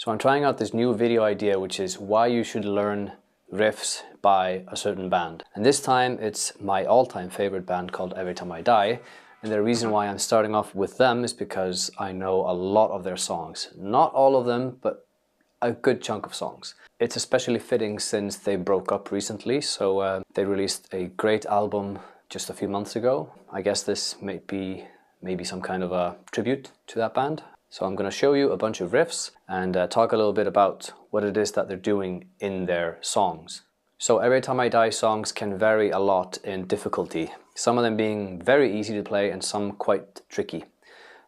So I'm trying out this new video idea, which is why you should learn riffs by a certain band. And this time it's my all-time favorite band called Every Time I Die. And the reason why I'm starting off with them is because I know a lot of their songs. Not all of them, but a good chunk of songs. It's especially fitting since they broke up recently, so they released a great album just a few months ago. I guess this may be maybe some kind of a tribute to that band. So I'm going to show you a bunch of riffs and talk a little bit about what it is that they're doing in their songs. So Every Time I Die songs can vary a lot in difficulty, some of them being very easy to play and some quite tricky.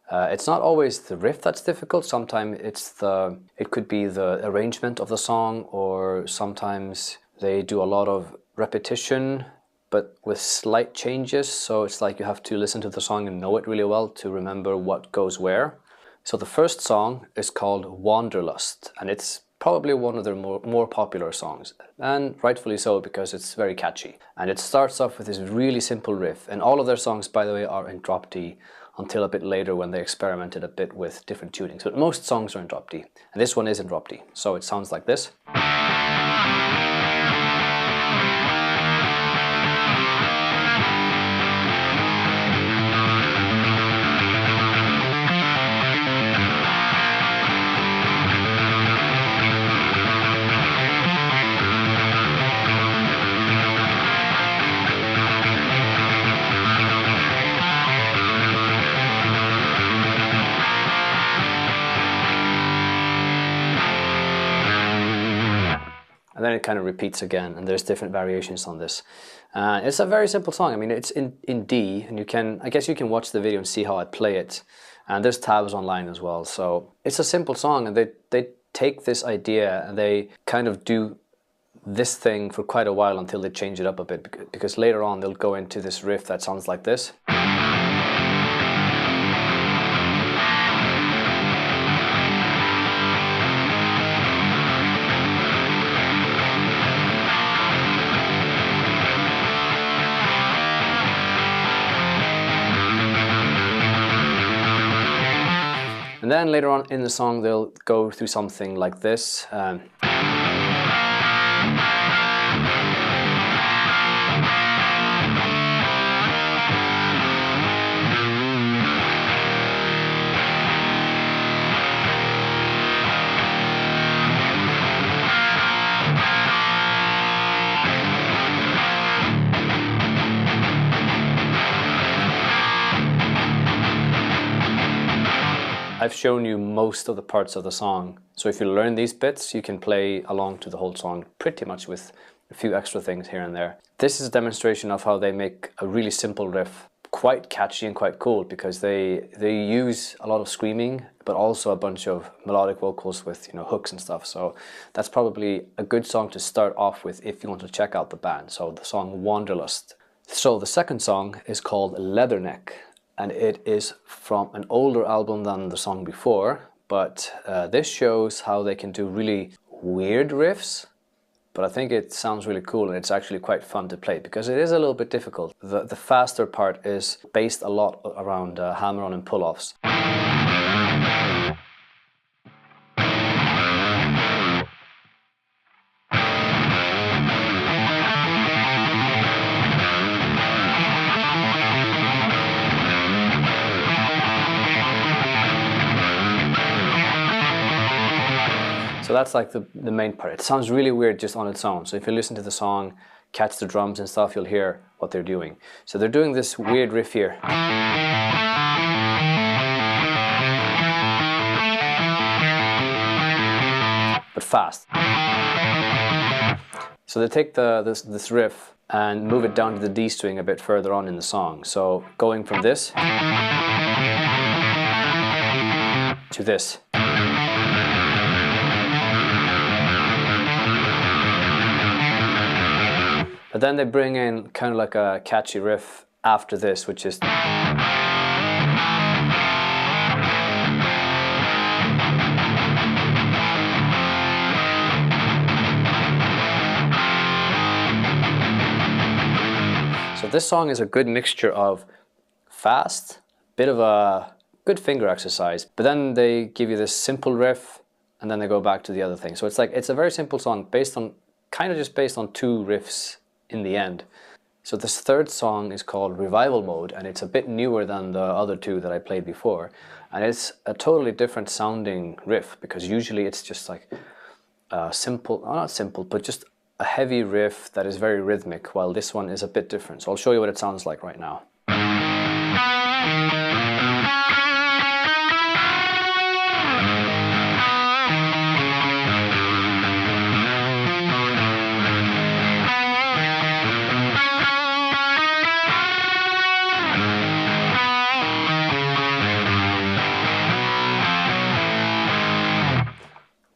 It's not always the riff that's difficult, sometimes it could be the arrangement of the song, or sometimes they do a lot of repetition but with slight changes, so it's like you have to listen to the song and know it really well to remember what goes where. So the first song is called Wanderlust, and it's probably one of their more popular songs, and rightfully so because it's very catchy. And it starts off with this really simple riff, and all of their songs, by the way, are in drop D until a bit later when they experimented a bit with different tunings. But most songs are in drop D, and this one is in drop D, so it sounds like this. And then it kind of repeats again, and there's different variations on this. It's a very simple song. I mean, it's in D, and I guess you can watch the video and see how I play it. And there's tabs online as well. So it's a simple song, and they take this idea and they kind of do this thing for quite a while until they change it up a bit, because later on they'll go into this riff that sounds like this. And then later on in the song they'll go through something like this. I've shown you most of the parts of the song, so if you learn these bits you can play along to the whole song pretty much with a few extra things here and there. This is a demonstration of how they make a really simple riff quite catchy and quite cool, because they use a lot of screaming but also a bunch of melodic vocals with, you know, hooks and stuff. So that's probably a good song to start off with if you want to check out the band. So the song Wanderlust. So the second song is called Leatherneck, and it is from an older album than the song before, but this shows how they can do really weird riffs, but I think it sounds really cool, and it's actually quite fun to play because it is a little bit difficult. The faster part is based a lot around hammer-on and pull-offs. So that's like the main part. It sounds really weird just on its own. So if you listen to the song, catch the drums and stuff, you'll hear what they're doing. So they're doing this weird riff here. But fast. So they take this riff and move it down to the D string a bit further on in the song. So going from this to this. But then they bring in kind of like a catchy riff after this, which is... So this song is a good mixture of fast, bit of a good finger exercise, but then they give you this simple riff and then they go back to the other thing. So it's like, it's a very simple song based on, kind of just based on 2 riffs in the end. So this third song is called Revival Mode, and it's a bit newer than the other 2 that I played before. And it's a totally different sounding riff, because usually it's just like a simple, not simple, but just a heavy riff that is very rhythmic, while this one is a bit different. So I'll show you what it sounds like right now.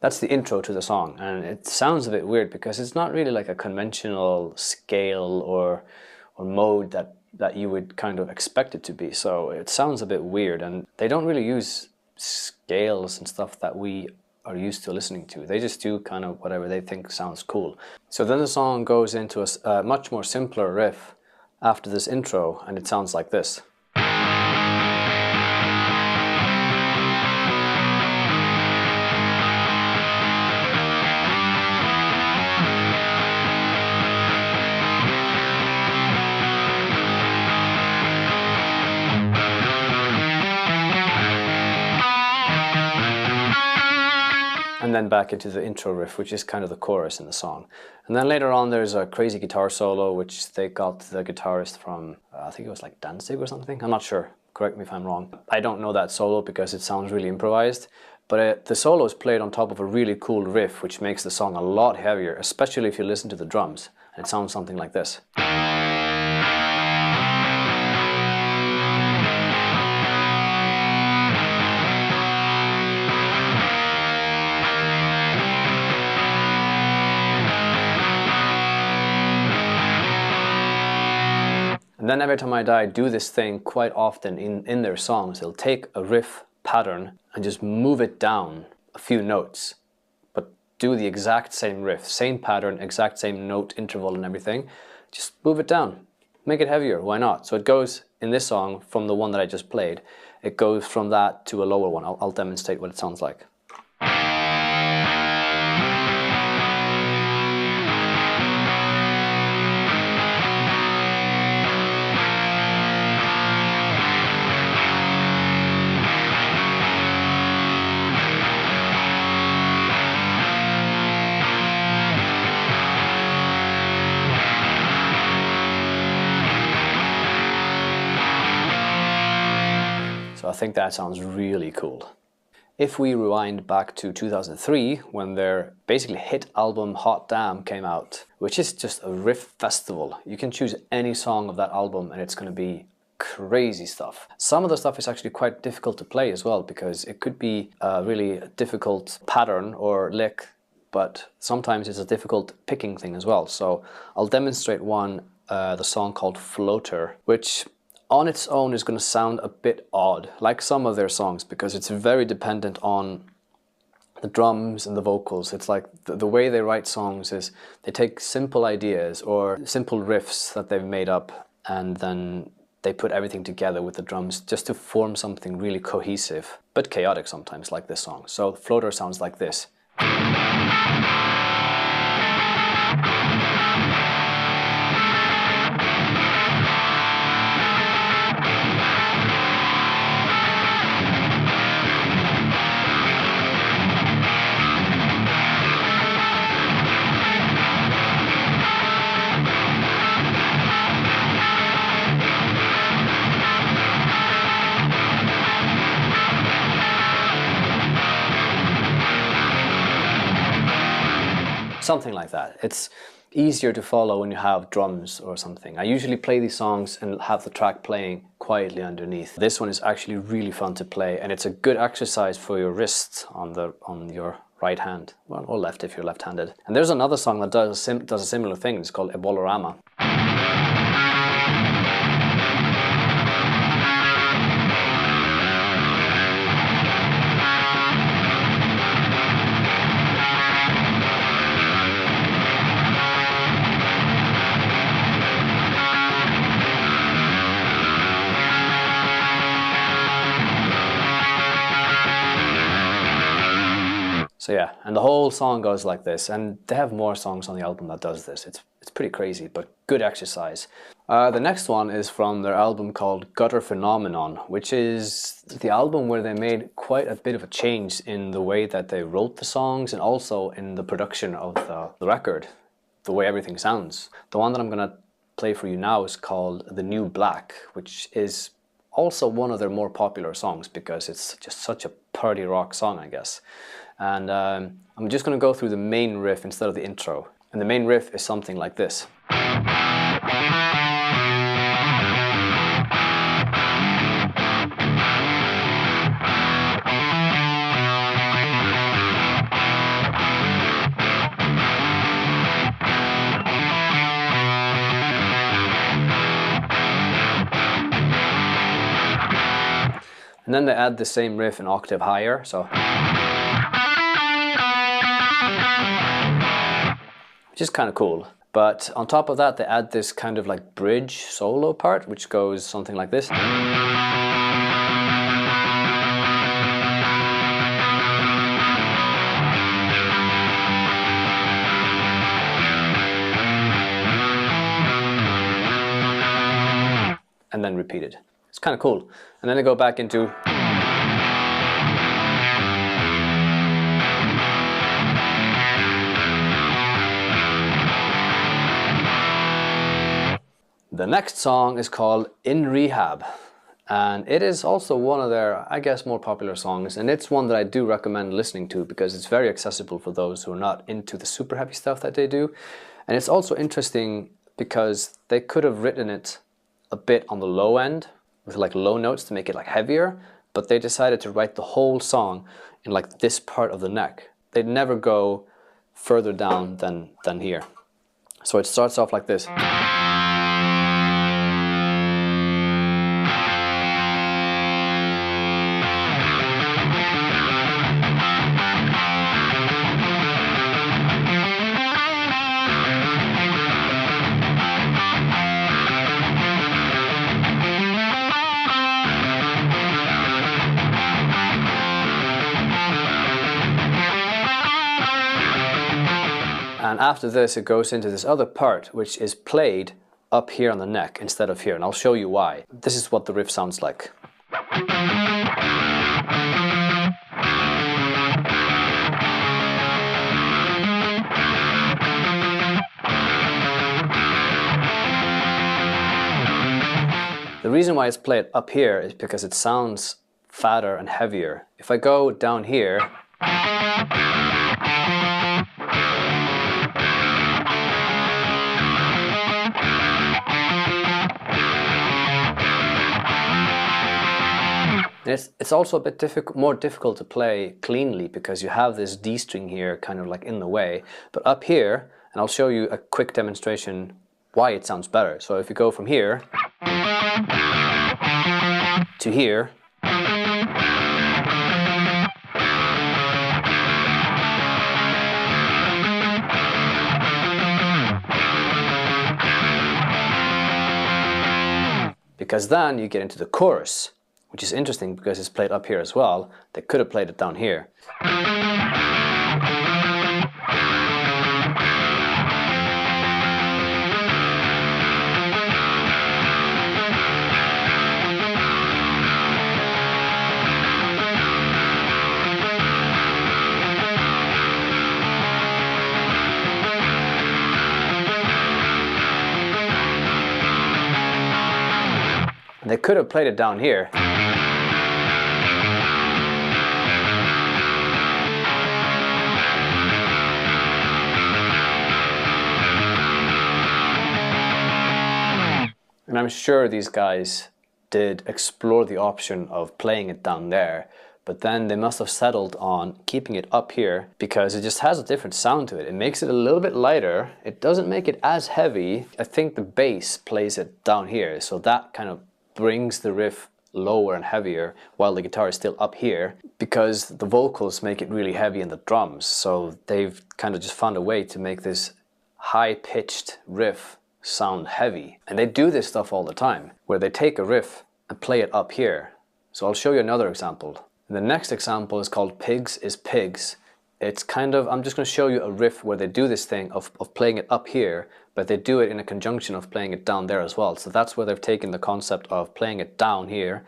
That's the intro to the song, and it sounds a bit weird because it's not really like a conventional scale or mode that you would kind of expect it to be. So it sounds a bit weird, and they don't really use scales and stuff that we are used to listening to. They just do kind of whatever they think sounds cool. So then the song goes into a much more simpler riff after this intro, and it sounds like this. And then back into the intro riff, which is kind of the chorus in the song. And then later on there's a crazy guitar solo, which they got the guitarist from, I think it was like Danzig or something, I'm not sure, correct me if I'm wrong. I don't know that solo because it sounds really improvised, but the solo is played on top of a really cool riff, which makes the song a lot heavier, especially if you listen to the drums. And it sounds something like this. And then Every Time I Die do this thing quite often in their songs. They'll take a riff pattern and just move it down a few notes, but do the exact same riff, same pattern, exact same note interval and everything. Just move it down, make it heavier, why not? So it goes, in this song, from the one that I just played, it goes from that to a lower one. I'll demonstrate what it sounds like. So I think that sounds really cool. If we rewind back to 2003, when their basically hit album Hot Damn came out, which is just a riff festival. You can choose any song of that album and it's going to be crazy stuff. Some of the stuff is actually quite difficult to play as well, because it could be a really difficult pattern or lick, but sometimes it's a difficult picking thing as well. So I'll demonstrate one, the song called Floater, which on its own is going to sound a bit odd, like some of their songs, because it's very dependent on the drums and the vocals. It's like the way they write songs is they take simple ideas or simple riffs that they've made up, and then they put everything together with the drums just to form something really cohesive, but chaotic sometimes, like this song. So Floater sounds like this. Something like that. It's easier to follow when you have drums or something. I usually play these songs and have the track playing quietly underneath. This one is actually really fun to play, and it's a good exercise for your wrists on your right hand, well, or left if you're left-handed. And there's another song that does a similar thing. It's called Ebolarama. So yeah, and the whole song goes like this, and they have more songs on the album that does this. It's pretty crazy, but good exercise. The next one is from their album called Gutter Phenomenon, which is the album where they made quite a bit of a change in the way that they wrote the songs and also in the production of the record, the way everything sounds. The one that I'm gonna play for you now is called The New Black, which is also one of their more popular songs because it's just such a party rock song, I guess. And I'm just going to go through the main riff instead of the intro. And the main riff is something like this. And then they add the same riff an octave higher, so. Which is kind of cool. But on top of that, they add this kind of like bridge solo part, which goes something like this. And then repeated. It's kind of cool. And then they go back into. The next song is called Inrihab, and it is also one of their, I guess, more popular songs, and it's one that I do recommend listening to because it's very accessible for those who are not into the super heavy stuff that they do. And it's also interesting because they could have written it a bit on the low end with like low notes to make it like heavier, but they decided to write the whole song in like this part of the neck. They'd never go further down than here. So it starts off like this. And after this, it goes into this other part, which is played up here on the neck instead of here. And I'll show you why. This is what the riff sounds like. The reason why it's played up here is because it sounds fatter and heavier. If I go down here, it's also a bit more difficult to play cleanly because you have this D string here kind of like in the way. But up here, and I'll show you a quick demonstration why it sounds better. So if you go from here to here, because then you get into the chorus, which is interesting because it's played up here as well. They could have played it down here. They could have played it down here. And I'm sure these guys did explore the option of playing it down there, but then they must have settled on keeping it up here because it just has a different sound to it. It makes it a little bit lighter. It doesn't make it as heavy. I think the bass plays it down here, so that kind of brings the riff lower and heavier while the guitar is still up here because the vocals make it really heavy in the drums. So they've kind of just found a way to make this high-pitched riff sound heavy. And they do this stuff all the time where they take a riff and play it up here. So I'll show you another example. The next example is called Pigs is Pigs. it's kind of, I'm just going to show you a riff where they do this thing of playing it up here, but they do it in a conjunction of playing it down there as well. So that's where they've taken the concept of playing it down here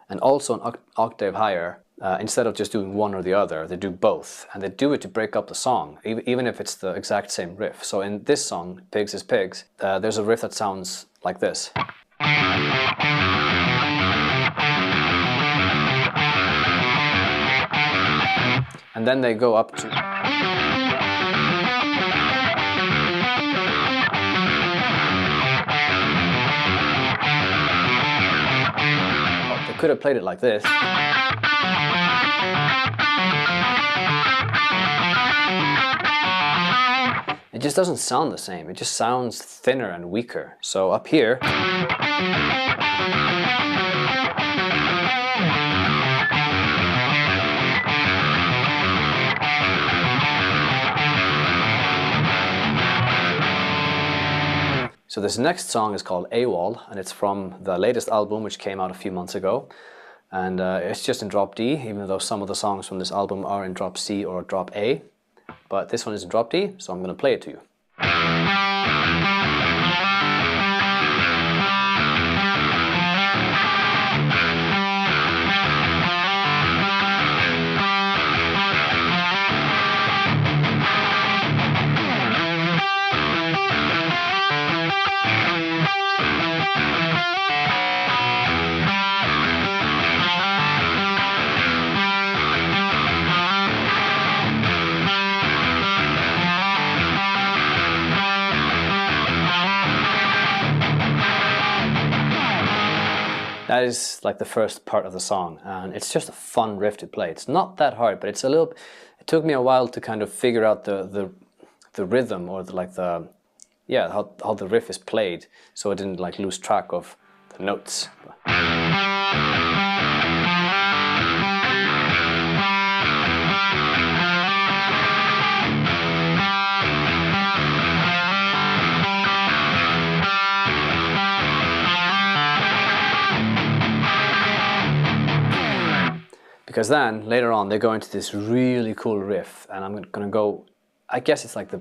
and also an octave higher. Instead of just doing one or the other, they do both, and they do it to break up the song, even if it's the exact same riff. So in this song, Pigs is Pigs, there's a riff that sounds like this. And then they go up to... Oh, they could have played it like this. It just doesn't sound the same. It just sounds thinner and weaker. So up here, so this next song is called Awol, and it's from the latest album, which came out a few months ago. And it's just in drop D, even though some of the songs from this album are in drop C or drop A. But this one is in drop D, so I'm going to play it to you. That is like the first part of the song, and it's just a fun riff to play. It's not that hard, but it's a little. It took me a while to kind of figure out the rhythm, or how the riff is played, so I didn't like lose track of the notes. Because then, later on, they go into this really cool riff, and I'm gonna go, I guess it's like the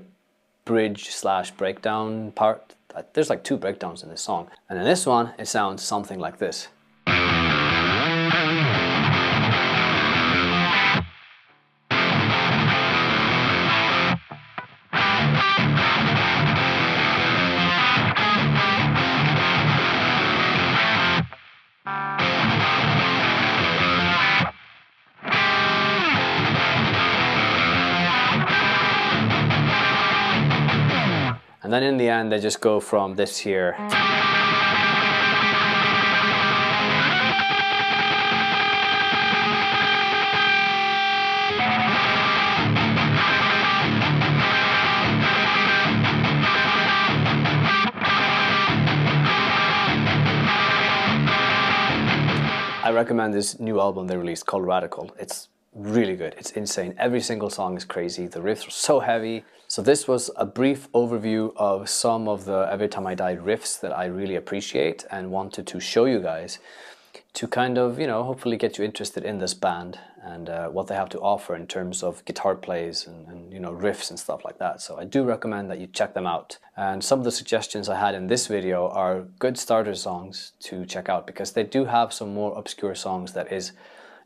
bridge slash breakdown part. There's like 2 breakdowns in this song. And in this one, it sounds something like this. And then in the end, they just go from this here. I recommend this new album they released called Radical. It's really good. It's insane. Every single song is crazy. The riffs are so heavy. So this was a brief overview of some of the Every Time I Die riffs that I really appreciate and wanted to show you guys to kind of, you know, hopefully get you interested in this band and what they have to offer in terms of guitar plays and you know, riffs and stuff like that. So I do recommend that you check them out. And some of the suggestions I had in this video are good starter songs to check out, because they do have some more obscure songs that is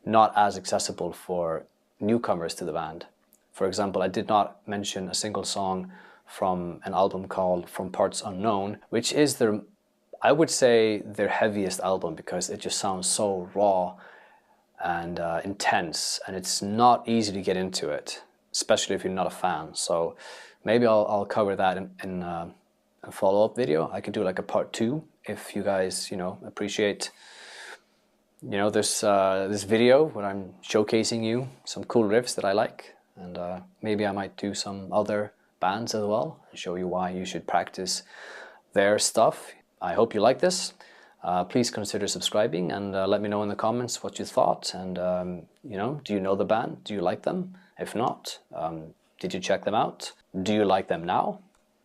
not as accessible for newcomers to the band. For example, I did not mention a single song from an album called From Parts Unknown, which is their, I would say, their heaviest album, because it just sounds so raw and intense, and it's not easy to get into it, especially if you're not a fan. So maybe I'll cover that in a follow-up video. I could do like a part 2 if you guys, you know, appreciate, you know, this video where I'm showcasing you some cool riffs that I like. And maybe I might do some other bands as well and show you why you should practice their stuff. I hope you like this. Please consider subscribing and let me know in the comments what you thought. And you know, do you know the band? Do you like them? If not, did you check them out? Do you like them now?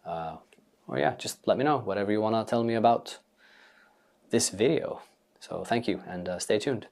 Or yeah, just let me know whatever you want to tell me about this video. So thank you, and stay tuned.